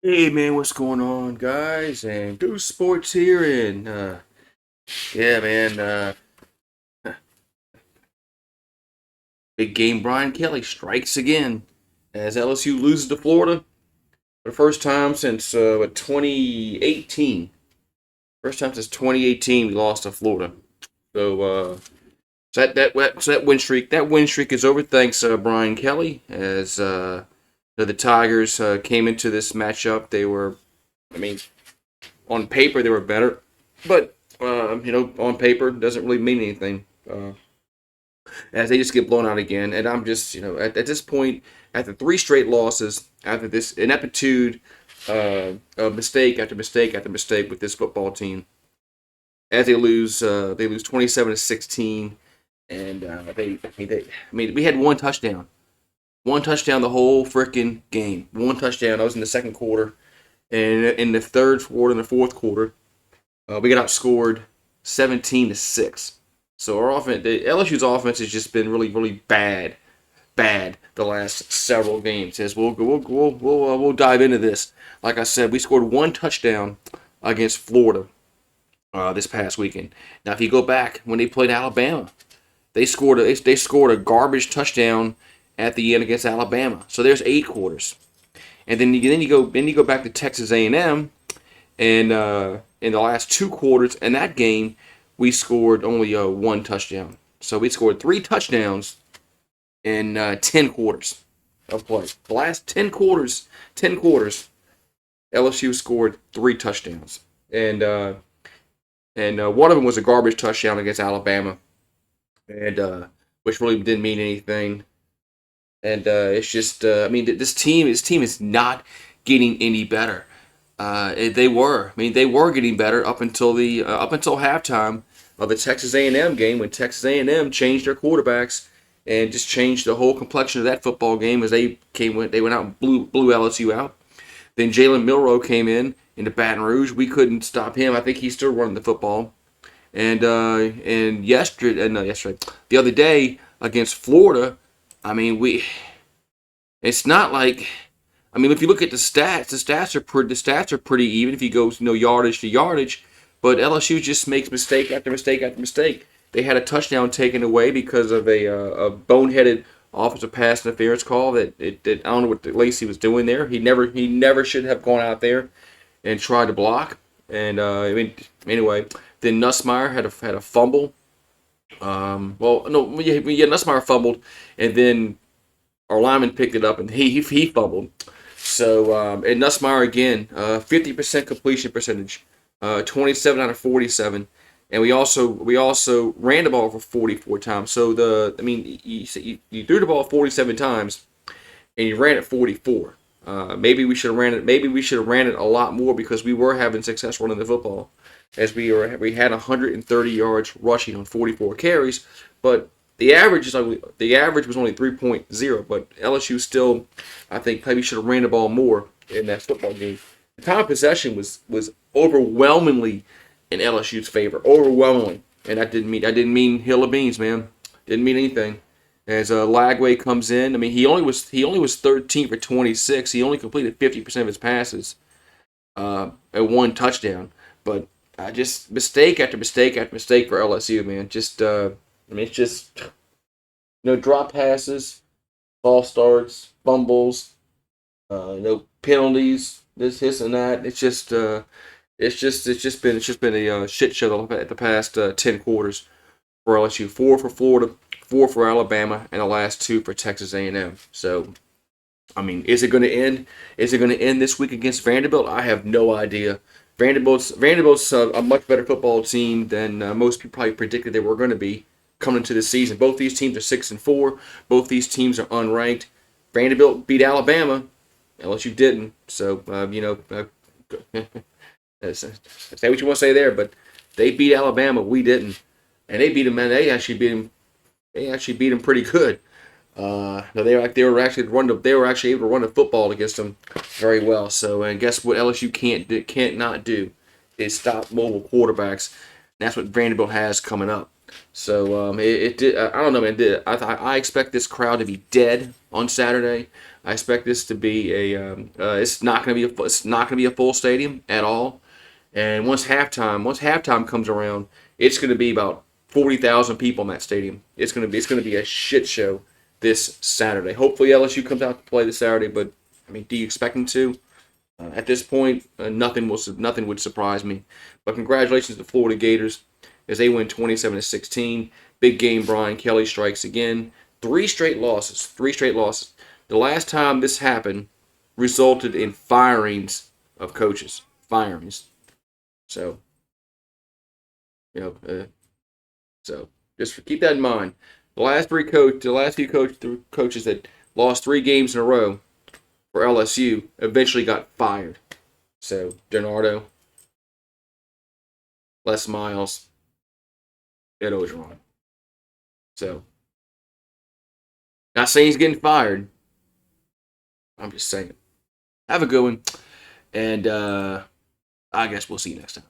Hey man, what's going on, guys? And GooseSports here, and yeah, man, big game. Brian Kelly strikes again as LSU loses to Florida for the first time since 2018. First time since 2018 we lost to Florida. So that win streak is over. Thanks, Brian Kelly. As the Tigers came into this matchup, they were, I mean, on paper they were better, but on paper doesn't really mean anything. As they just get blown out again, and I'm just at this point, after three straight losses, after this ineptitude of mistake after mistake after mistake with this football team, as they lose 27-16, and we had one touchdown the whole freaking game, one touchdown. I was in the second quarter, and in the third quarter and the fourth quarter, we got outscored 17-6. So our offense, the LSU's offense has just been really, really bad the last several games. As we'll dive into this. Like I said, we scored one touchdown against Florida this past weekend. Now, if you go back when they played Alabama, they scored a garbage touchdown at the end against Alabama. So there's 8 quarters, and then you go back to Texas A&M, and in the last 2 quarters in that game, we scored only one touchdown. So we scored 3 touchdowns in 10 quarters of play. The last 10 quarters, LSU scored 3 touchdowns, and one of them was a garbage touchdown against Alabama, and which really didn't mean anything. And it's just, this team is not getting any better. They were getting better up until halftime of the Texas A&M game, when Texas A&M changed their quarterbacks and just changed the whole complexion of that football game, as they went out and blew LSU out. Then Jalen Milroe came in into Baton Rouge. We couldn't stop him. I think he's still running the football. And yesterday, the other day against Florida, I mean we it's not like, if you look at the stats are pretty even if you go yardage to yardage, but LSU just makes mistake after mistake after mistake. They had a touchdown taken away because of a boneheaded offensive pass interference call that I don't know what Lacey was doing there. He never should have gone out there and tried to block. And anyway, then Nussmeier had a fumble. Nussmeier fumbled, and then our lineman picked it up, and he fumbled. So and Nussmeier again, 50% completion percentage, 27 out of 47, and we also ran the ball for 44 times. So you threw the ball 47 times, and you ran it 44. Maybe we should have ran it. Maybe we should have ran it a lot more, because we were having success running the football, as we had 130 yards rushing on 44 carries, but the average was only 3.0. But LSU still, I think, maybe should have ran the ball more in that football game. The time of possession was overwhelmingly in LSU's favor, overwhelmingly, and that didn't mean hill of beans, man. Didn't mean anything. As Lagway comes in, he only was 13 for 26. He only completed 50% of his passes, at one touchdown. But just mistake after mistake after mistake for LSU, man. It's just drop passes, false starts, fumbles, penalties, this and that. It's just been a shit show at the past 10 quarters for LSU. 4 for Florida, 4 for Alabama, and the last 2 for Texas A&M. So, is it going to end? Is it going to end this week against Vanderbilt? I have no idea. Vanderbilt's a much better football team than most people probably predicted they were going to be coming into this season. Both these teams are 6-4. Both these teams are unranked. Vanderbilt beat Alabama. LSU didn't. So say what you want to say there, but they beat Alabama. We didn't, and they beat them. Man, they actually beat them. They actually beat them pretty good. They were actually able to run the football against them very well. So, and guess what? LSU can't not do is stop mobile quarterbacks. That's what Vanderbilt has coming up. So I don't know, man. I expect this crowd to be dead on Saturday. I expect this to be it's not going to be a full stadium at all. And once halftime comes around, it's going to be about 40,000 people in that stadium. It's going to be a shit show this Saturday. Hopefully LSU comes out to play this Saturday, but I mean, do you expect them to? At this point, nothing would surprise me. But congratulations to Florida Gators as they win 27-16. Big game. Brian Kelly strikes again. Three straight losses. Three straight losses. The last time this happened resulted in firings of coaches. Firings. So you know, so just keep that in mind. The last few coaches that lost 3 games in a row for LSU eventually got fired. So Gennardo, Les Miles, Ed Ogeron. So not saying he's getting fired. I'm just saying. Have a good one, and I guess we'll see you next time.